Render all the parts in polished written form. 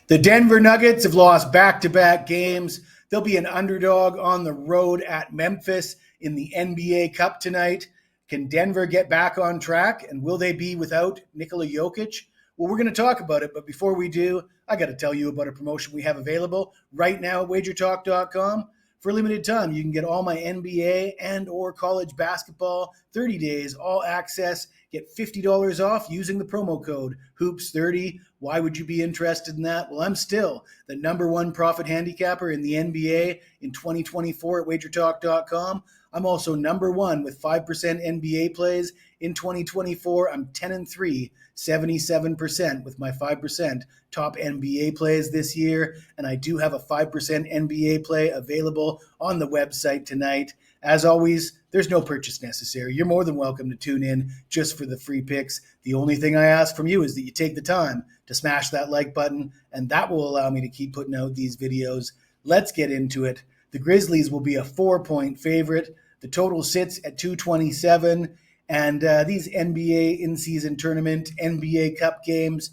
The Denver Nuggets have lost back-to-back games. They'll be an underdog on the road at Memphis in the NBA Cup tonight. Can Denver get back on track, and will they be without Nikola Jokic? Well, we're going to talk about it, but before we do, I got to tell you about a promotion we have available right now at wagertalk.com. For a limited time, you can get all my NBA and or college basketball 30 days, all access. Get $50 off using the promo code HOOPS30. Why would you be interested in that? Well, I'm still the #1 profit handicapper in the NBA in 2024 at wagertalk.com. I'm also #1 with 5% NBA plays in 2024. I'm 10-3, 77% with my 5% top NBA plays this year. And I do have a 5% NBA play available on the website tonight. As always, there's no purchase necessary. You're more than welcome to tune in just for the free picks. The only thing I ask from you is that you take the time to smash that like button, and that will allow me to keep putting out these videos. Let's get into it. The Grizzlies will be a 4-point favorite. The total sits at 227, and these NBA in-season tournament, NBA Cup games,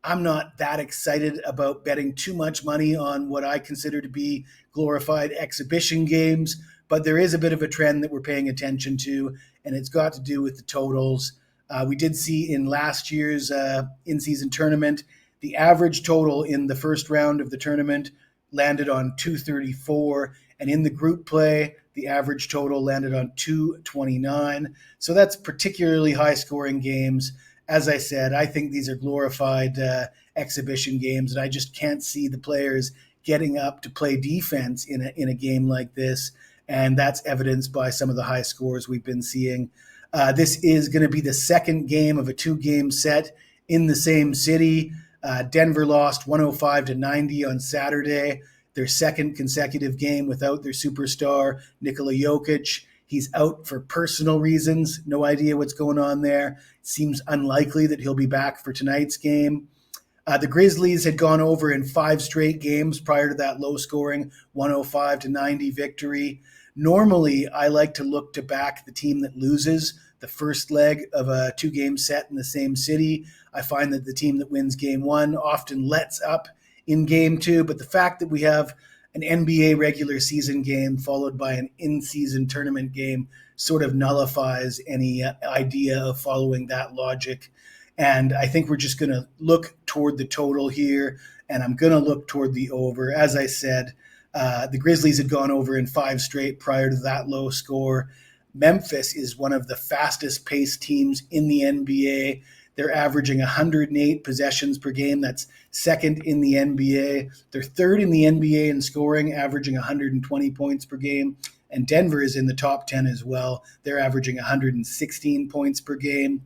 I'm not that excited about betting too much money on what I consider to be glorified exhibition games, but there is a bit of a trend that we're paying attention to, and it's got to do with the totals. We did see in last year's in-season tournament, the average total in the first round of the tournament landed on 234, and in the group play, the average total landed on 229. So that's particularly high-scoring games. As I said, I think these are glorified exhibition games, and I just can't see the players getting up to play defense in a game like this, and that's evidenced by some of the high scores we've been seeing. This is going to be the second game of a 2-game set in the same city. Denver lost 105-90 on Saturday, their second consecutive game without their superstar, Nikola Jokic. He's out for personal reasons. No idea what's going on there. It seems unlikely that he'll be back for tonight's game. The Grizzlies had gone over in 5 straight games prior to that low-scoring 105-90 victory. Normally, I like to look to back the team that loses the first leg of a 2-game set in the same city. I find that the team that wins game 1 often lets up in game 2, but the fact that we have an NBA regular season game followed by an in-season tournament game sort of nullifies any idea of following that logic. And I think we're just going to look toward the total here, and I'm going to look toward the over. As I said, the Grizzlies had gone over in 5 straight prior to that low score. Memphis is one of the fastest-paced teams in the NBA. They're averaging 108 possessions per game. That's second in the NBA. They're third in the NBA in scoring, averaging 120 points per game. And Denver is in the top 10 as well. They're averaging 116 points per game.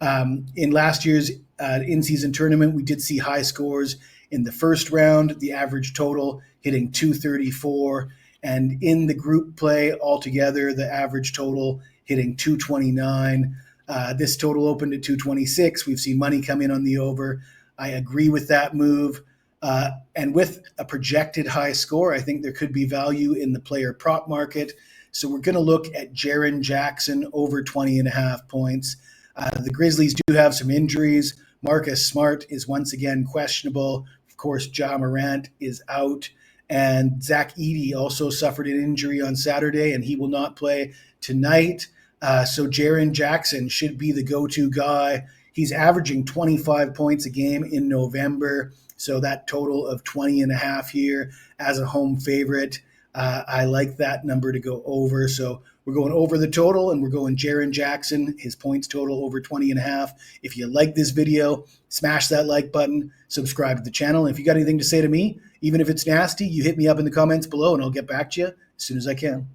In last year's in-season tournament, we did see high scores in the first round, the average total hitting 234. And in the group play altogether, the average total hitting 229. This total opened at 226. We've seen money come in on the over. I agree with that move. And with a projected high score, I think there could be value in the player prop market. So we're going to look at Jaren Jackson over 20.5 points. The Grizzlies do have some injuries. Marcus Smart is once again questionable. Of course, Morant is out. And Zach Edey also suffered an injury on Saturday, and he will not play tonight. So Jaren Jackson should be the go-to guy. He's averaging 25 points a game in November. So that total of 20.5 here as a home favorite. I like that number to go over. So we're going over the total, and we're going Jaren Jackson, his points total over 20.5. If you like this video, smash that like button, subscribe to the channel. And if you got anything to say to me, even if it's nasty, you hit me up in the comments below, and I'll get back to you as soon as I can.